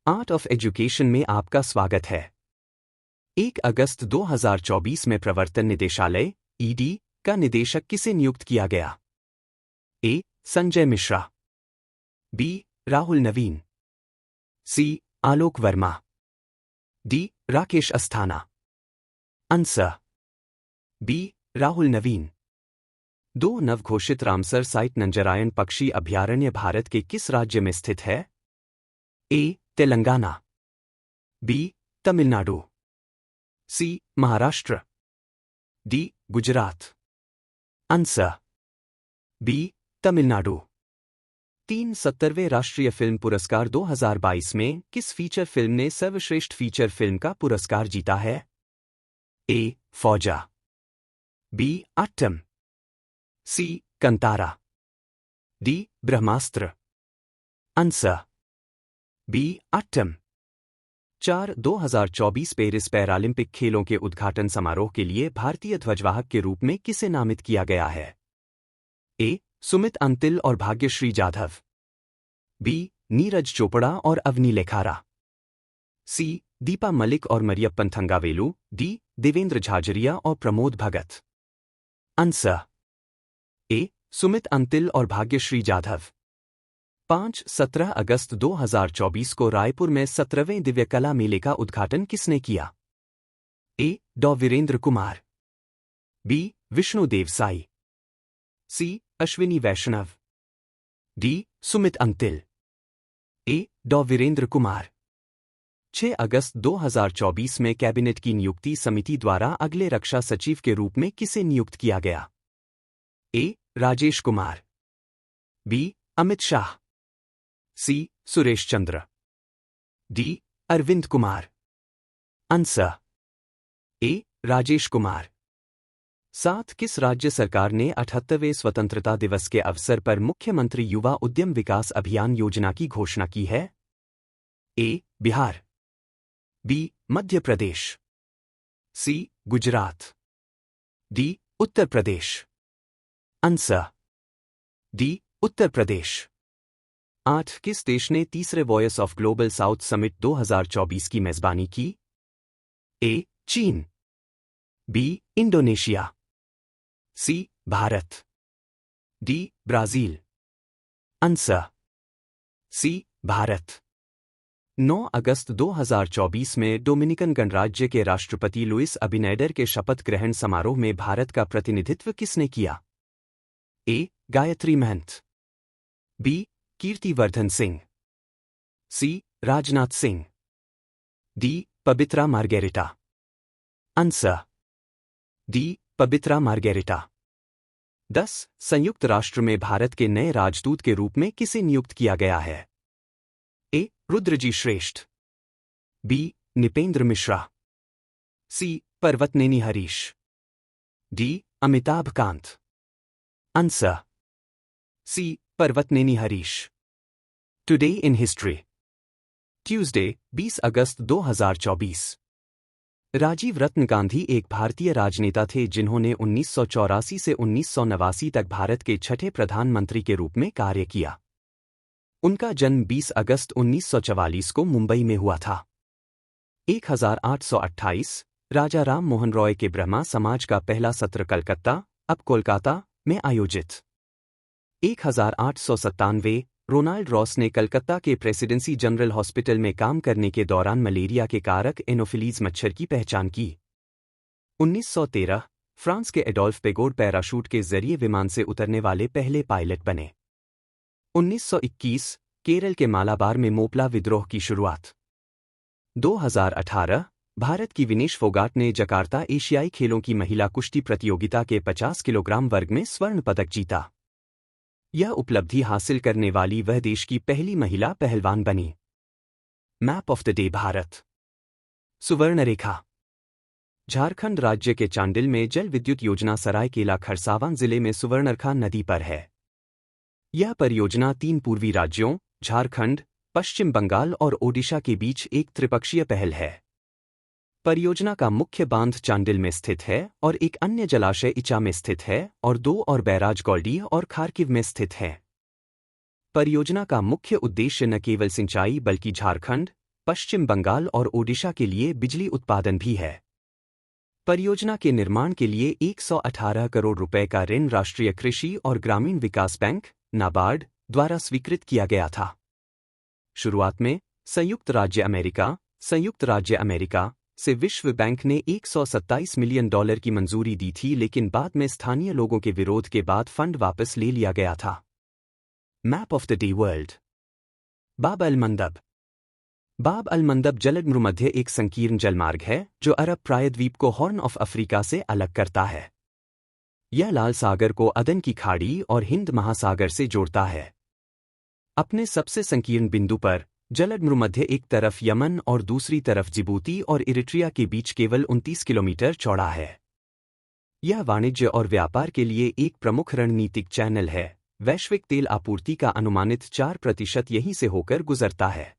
Art of education में आपका स्वागत है। 1 अगस्त 2024 में प्रवर्तन निदेशालय (ईडी) का निदेशक किसे नियुक्त किया गया? A. Sanjay Mishra, B. Rahul Naveen, C. Alok Verma, D. Rakesh Asthana. Answer B. Rahul Naveen. 2 नवघोषित रामसर साइट नंजरायण पक्षी अभयारण्य भारत के किस राज्य में स्थित है? A. Telangana, B. Tamil Nadu, C. Maharashtra, D. Gujarat. Answer B. Tamil Nadu. 73वें राष्ट्रीय फिल्म पुरस्कार 2022 में किस फीचर फिल्म ने सर्वश्रेष्ठ फीचर फिल्म का पुरस्कार जीता है? A. Fauja, B. Aattam, C. Kantara, D. Brahmastra. Answer B. Aattam. 2024 Paris Paralympic खेलों के उद्घाटन समारोह के लिए भारतीय ध्वजवाहक के रूप में किसे नामित किया गया है? ए. सुमित अंतिल और भाग्यश्री जाधव, बी. नीरज चोपड़ा और अवनी लेखारा, सी. दीपा मलिक और मरियप्पन थंगावेलु, डी. देवेंद्र झाझरिया और प्रमोद भगत। Answer A. सुमित अंतिल और भाग्यश्री जाधव। 17 अगस्त 2024 को रायपुर में 17वें दिव्य कला मेले का उद्घाटन किसने किया? ए. डॉ. वीरेंद्र कुमार, बी. विष्णु देवसाई, सी. अश्विनी वैष्णव, डी. सुमित अंतिल। ए. डॉ. वीरेंद्र कुमार। 6 अगस्त 2024 में कैबिनेट की नियुक्ति समिति द्वारा अगले रक्षा सचिव के रूप में किसे नियुक्त किया गया? A. Rajesh Kumar, B. Amit Shah, C. Suresh Chandra, D. Arvind Kumar. Answer A. Rajesh Kumar. 7 किस राज्य सरकार ने 78वें स्वतंत्रता दिवस के अवसर पर मुख्यमंत्री युवा उद्यम विकास अभियान योजना की घोषणा की है? A. Bihar, B. Madhya Pradesh, C. Gujarat, D. Uttar Pradesh. Answer D. Uttar Pradesh. 8 किस देश ने तीसरे voice of global south summit 2024 की मेजबानी की? ए. चीन, B. Indonesia, C. Bharat, D. Brazil. Answer C. Bharat. 9 अगस्त 2024 में डोमिनिकन गणराज्य के राष्ट्रपति लुइस अबिनेडर के शपथ ग्रहण समारोह में भारत का प्रतिनिधित्व किसने किया? A. Gayatri Mahant, B. Kirtivardhan Singh, C. Rajnath Singh, D. Pabitra Margherita. Answer D. Pabitra Margherita. 10 संयुक्त राष्ट्र में भारत के नए राजदूत के रूप में किसे नियुक्त किया गया है? A. Rudraji Shrestha, B. Nipendra Mishra, C. Parvathaneni Harish, D. Amitabh Kant. Answer C. Parvathaneni Harish. Today in history. Tuesday 20 अगस्त 2024। राजीव रत्न गांधी एक भारतीय राजनेता थे जिन्होंने 1984 से 1989 तक भारत के छठे प्रधानमंत्री के रूप में कार्य किया। उनका जन्म 20 अगस्त 1944 को मुंबई में हुआ था। 1828 राजा राम मोहन रॉय के ब्रह्मा समाज का पहला सत्र कलकत्ता, अब कोलकाता, में आयोजित। 1897 रोनाल्ड रॉस ने कलकत्ता के प्रेसिडेंसी जनरल हॉस्पिटल में काम करने के दौरान मलेरिया के कारक एनोफिलीज मच्छर की पहचान की। 1913 फ्रांस के एडोल्फ पेगोड पैराशूट के जरिए विमान से उतरने वाले पहले पायलट बने। 1921 केरल के मालाबार में मोपला विद्रोह की शुरुआत। 2018 भारत की विनेश फोगाट ने जकार्ता एशियाई खेलों की महिला कुश्ती प्रतियोगिता के 50 किलोग्राम वर्ग में स्वर्ण पदक जीता। यह उपलब्धि हासिल करने वाली वह देश की पहली महिला पहलवान बनी। Map of the day Bharat. सुवर्ण रेखा। झारखंड राज्य के चांडिल में जल विद्युत योजना सरायकेला खरसावां जिले में सुवर्णरेखा नदी पर है। यह परियोजना 3 पूर्वी राज्यों झारखंड, पश्चिम बंगाल और ओडिशा के बीच एक त्रिपक्षीय पहल है। परियोजना का मुख्य बांध चांडिल में स्थित है और एक अन्य जलाशय इचा में स्थित है और 2 और बैराज गौल्डी और खारकिव में स्थित हैं। परियोजना का मुख्य उद्देश्य न केवल सिंचाई बल्कि झारखंड, पश्चिम बंगाल और ओडिशा के लिए बिजली उत्पादन भी है। परियोजना के निर्माण के लिए 118 करोड़ रुपए का ऋण राष्ट्रीय कृषि और ग्रामीण विकास बैंक नाबार्ड द्वारा स्वीकृत किया गया था। शुरुआत में संयुक्त राज्य अमेरिका से विश्व बैंक ने $127 मिलियन की मंजूरी दी थी, लेकिन बाद में स्थानीय लोगों के विरोध के बाद फंड वापस ले लिया गया था। Map of the day world. बाब अल मंदब। बाब अल मंदब जलमध्यमध्य एक संकीर्ण जलमार्ग है जो अरब प्रायद्वीप को हॉर्न ऑफ अफ्रीका से अलग करता है। यह लाल सागर को अदन की खाड़ी और हिंद महासागर से जोड़ता है। अपने सबसे संकीर्ण बिंदु पर जलमध्यमध्य एक तरफ यमन और दूसरी तरफ जिबूती और इरिट्रिया के बीच केवल 29 किलोमीटर चौड़ा है। यह वाणिज्य और व्यापार के लिए एक प्रमुख रणनीतिक चैनल है। वैश्विक तेल आपूर्ति का अनुमानित 4% यहीं से होकर गुजरता है।